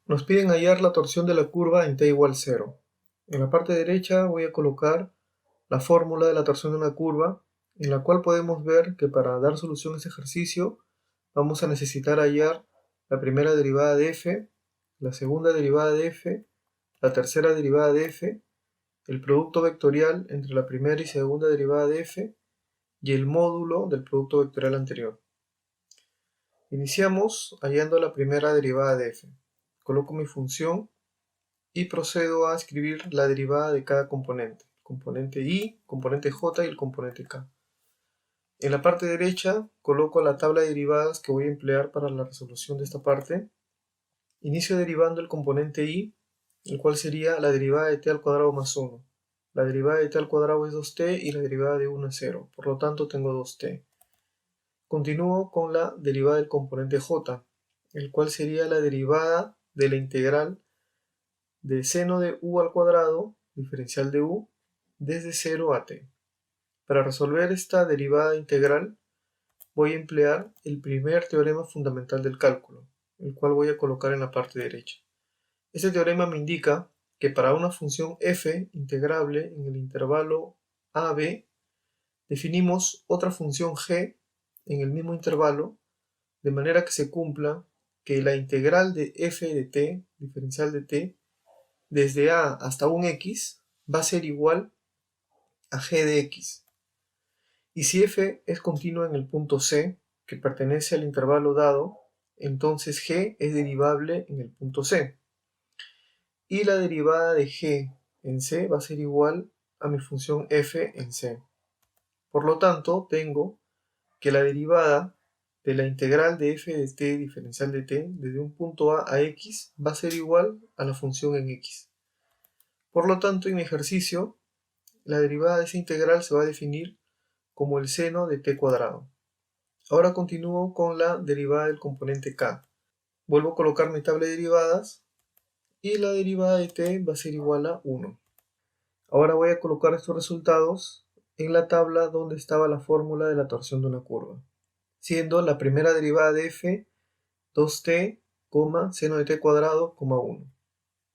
Nos piden hallar la torsión de la curva en t igual 0. En la parte derecha voy a colocar la fórmula de la torsión de una curva, en la cual podemos ver que para dar solución a este ejercicio vamos a necesitar hallar la primera derivada de f, la segunda derivada de f, la tercera derivada de f, el producto vectorial entre la primera y segunda derivada de f y el módulo del producto vectorial anterior. Iniciamos hallando la primera derivada de f. Coloco mi función y procedo a escribir la derivada de cada componente. El componente y, componente j y el componente k. En la parte derecha coloco la tabla de derivadas que voy a emplear para la resolución de esta parte. Inicio derivando el componente y, el cual sería la derivada de t al cuadrado más 1. La derivada de t al cuadrado es 2t y la derivada de 1 es 0, por lo tanto tengo 2t. Continúo con la derivada del componente j, el cual sería la derivada de la integral de seno de u al cuadrado, diferencial de u, desde 0 a t. Para resolver esta derivada integral voy a emplear el primer teorema fundamental del cálculo, el cual voy a colocar en la parte derecha. Este teorema me indica que para una función f integrable en el intervalo a, b, definimos otra función g en el mismo intervalo, de manera que se cumpla que la integral de f de t, diferencial de t, desde a hasta un x va a ser igual a g de x. Y si f es continua en el punto c, que pertenece al intervalo dado, entonces g es derivable en el punto c. Y la derivada de g en c va a ser igual a mi función f en c. Por lo tanto, tengo que la derivada de la integral de f de t diferencial de t desde un punto a x va a ser igual a la función en x. Por lo tanto, en mi ejercicio, la derivada de esa integral se va a definir como el seno de t cuadrado. Ahora continúo con la derivada del componente k. Vuelvo a colocar mi tabla de derivadas y la derivada de t va a ser igual a 1. Ahora voy a colocar estos resultados en la tabla donde estaba la fórmula de la torsión de una curva, siendo la primera derivada de f 2t, seno de t cuadrado, 1.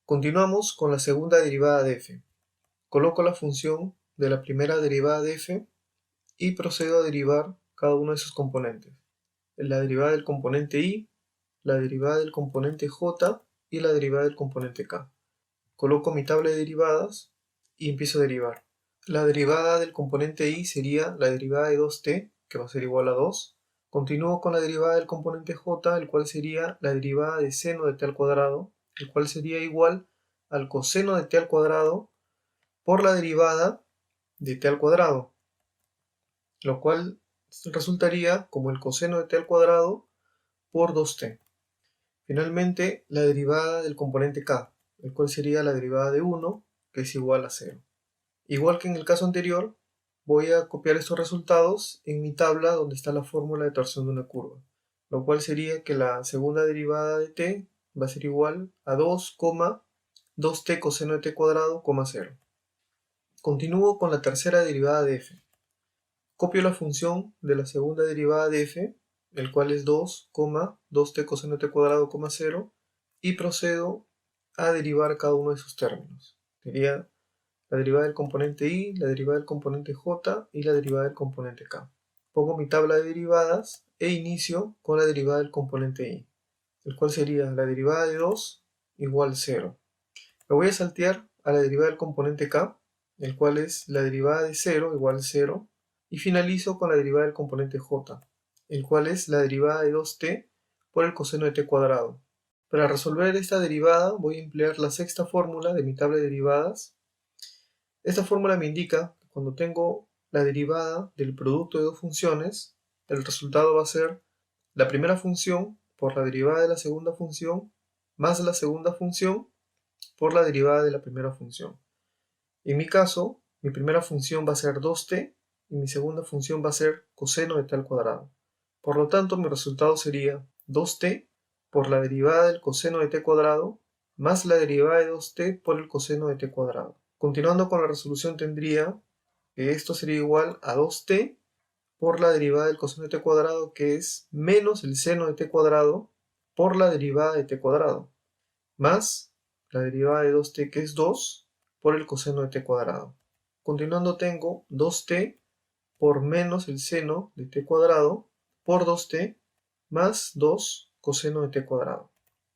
Continuamos con la segunda derivada de f. Coloco la función de la primera derivada de f y procedo a derivar cada uno de sus componentes. La derivada del componente y, la derivada del componente j y la derivada del componente k. Coloco mi tabla de derivadas y empiezo a derivar. La derivada del componente y sería la derivada de 2t, que va a ser igual a 2. Continúo con la derivada del componente j, el cual sería la derivada de seno de t al cuadrado, el cual sería igual al coseno de t al cuadrado por la derivada de t al cuadrado, lo cual resultaría como el coseno de t al cuadrado por 2t. Finalmente, la derivada del componente k, el cual sería la derivada de 1, que es igual a 0. Igual que en el caso anterior, voy a copiar estos resultados en mi tabla donde está la fórmula de torsión de una curva, lo cual sería que la segunda derivada de t va a ser igual a 2,2t coseno de t cuadrado, 0. Continúo con la tercera derivada de f. Copio la función de la segunda derivada de f, el cual es 2,2t coseno de t cuadrado, 0, y procedo a derivar cada uno de sus términos. Sería la derivada del componente y, la derivada del componente j y la derivada del componente k. Pongo mi tabla de derivadas e inicio con la derivada del componente y, el cual sería la derivada de 2 igual 0. Me voy a saltear a la derivada del componente k, el cual es la derivada de 0 igual 0, y finalizo con la derivada del componente j, el cual es la derivada de 2t por el coseno de t cuadrado. Para resolver esta derivada voy a emplear la sexta fórmula de mi tabla de derivadas. Esta fórmula me indica que cuando tengo la derivada del producto de dos funciones, el resultado va a ser la primera función por la derivada de la segunda función más la segunda función por la derivada de la primera función. En mi caso, mi primera función va a ser 2t y mi segunda función va a ser coseno de t al cuadrado. Por lo tanto, mi resultado sería 2t por la derivada del coseno de t cuadrado más la derivada de 2t por el coseno de t cuadrado. Continuando con la resolución, tendría que esto sería igual a 2t por la derivada del coseno de t cuadrado, que es menos el seno de t cuadrado por la derivada de t cuadrado, más la derivada de 2t, que es 2, por el coseno de t cuadrado. Continuando tengo 2t por menos el seno de t cuadrado por 2t más 2 coseno de t cuadrado.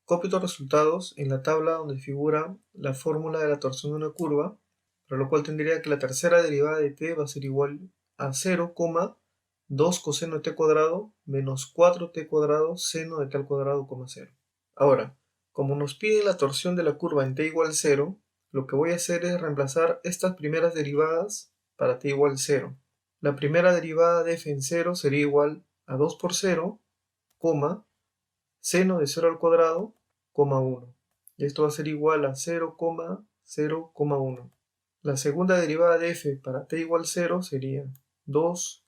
Copio estos resultados en la tabla donde figura la fórmula de la torsión de una curva, para lo cual tendría que la tercera derivada de t va a ser igual a 0,2 coseno de t cuadrado menos 4t cuadrado seno de t al cuadrado, 0. Ahora, como nos pide la torsión de la curva en t igual 0, lo que voy a hacer es reemplazar estas primeras derivadas para t igual 0. La primera derivada de f en 0 sería igual a 2 por 0, seno de 0 al cuadrado, 1. Y esto va a ser igual a 0,0,1. La segunda derivada de f para t igual 0 sería 2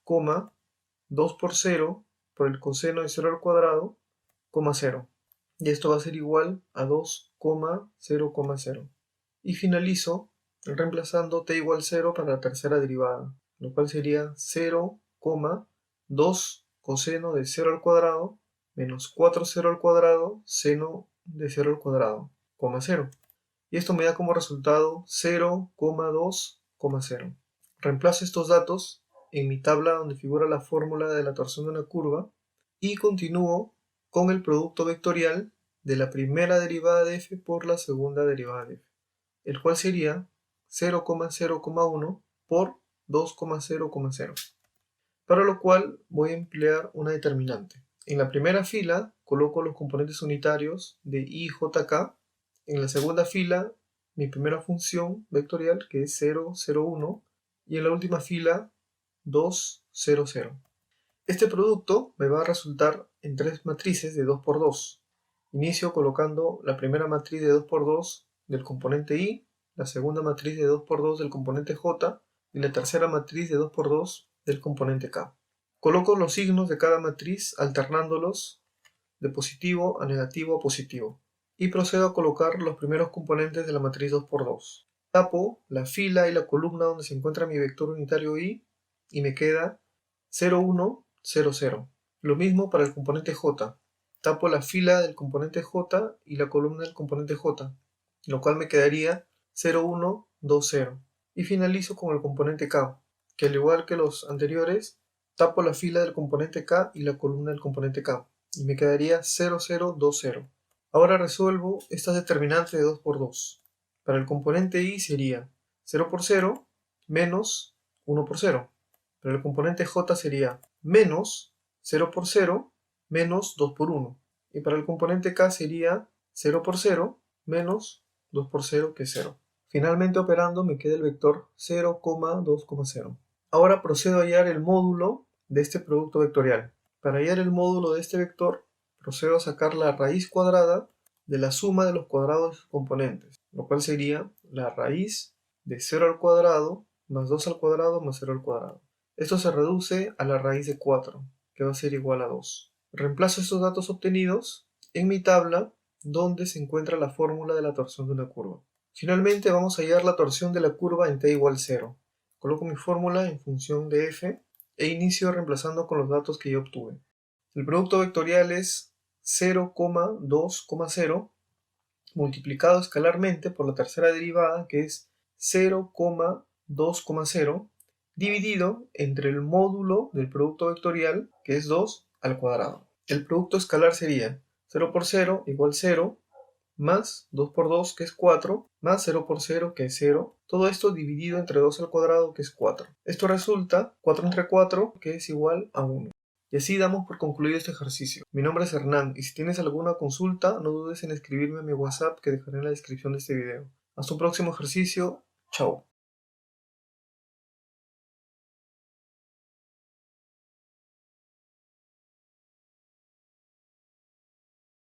por 0 por el coseno de 0 al cuadrado, 0. Y esto va a ser igual a 2,0,0. Y finalizo reemplazando t igual 0 para la tercera derivada, lo cual sería 0,2 coseno de 0 al cuadrado menos 4 0 al cuadrado seno de 0 al cuadrado, 0. Y esto me da como resultado 0,2,0. Reemplazo estos datos en mi tabla donde figura la fórmula de la torsión de una curva y continúo con el producto vectorial de la primera derivada de f por la segunda derivada de f, el cual sería 0,0,1 por 2,0,0, para lo cual voy a emplear una determinante. En la primera fila coloco los componentes unitarios de i y jk, en la segunda fila mi primera función vectorial, que es 0, 0, 1, y en la última fila 2, 0, 0. Este producto me va a resultar en tres matrices de 2 por 2. Inicio colocando la primera matriz de 2 por 2 del componente i, la segunda matriz de 2 por 2 del componente j y la tercera matriz de 2 por 2 del componente k. Coloco los signos de cada matriz alternándolos de positivo a negativo a positivo y procedo a colocar los primeros componentes de la matriz 2 por 2. Tapo la fila y la columna donde se encuentra mi vector unitario i y me queda 0, 1, 0, 0. Lo mismo para el componente j. Tapo la fila del componente j y la columna del componente j, lo cual me quedaría 0, 1, 2, 0. Y finalizo con el componente k, que al igual que los anteriores, tapo la fila del componente k y la columna del componente k, y me quedaría 0, 0, 2, 0. Ahora resuelvo estas determinantes de 2 por 2. Para el componente i sería 0 por 0 menos 1 por 0. Para el componente j sería menos 0 por 0 menos 2 por 1. Y para el componente k sería 0 por 0 menos 2 por 0, que es 0. Finalmente operando me queda el vector 0,2,0. Ahora procedo a hallar el módulo de este producto vectorial. Para hallar el módulo de este vector, procedo a sacar la raíz cuadrada de la suma de los cuadrados de sus componentes, lo cual sería la raíz de 0 al cuadrado más 2 al cuadrado más 0 al cuadrado. Esto se reduce a la raíz de 4, que va a ser igual a 2. Reemplazo estos datos obtenidos en mi tabla donde se encuentra la fórmula de la torsión de una curva. Finalmente vamos a hallar la torsión de la curva en t igual 0. Coloco mi fórmula en función de f e inicio reemplazando con los datos que ya obtuve. El producto vectorial es 0,2,0 multiplicado escalarmente por la tercera derivada, que es 0,2,0, dividido entre el módulo del producto vectorial, que es 2 al cuadrado. El producto escalar sería 0 por 0 igual 0, más 2 por 2, que es 4, más 0 por 0, que es 0. Todo esto dividido entre 2 al cuadrado, que es 4. Esto resulta 4 entre 4, que es igual a 1. Y así damos por concluido este ejercicio. Mi nombre es Hernán, y si tienes alguna consulta, no dudes en escribirme a mi WhatsApp que dejaré en la descripción de este video. Hasta un próximo ejercicio. Chao.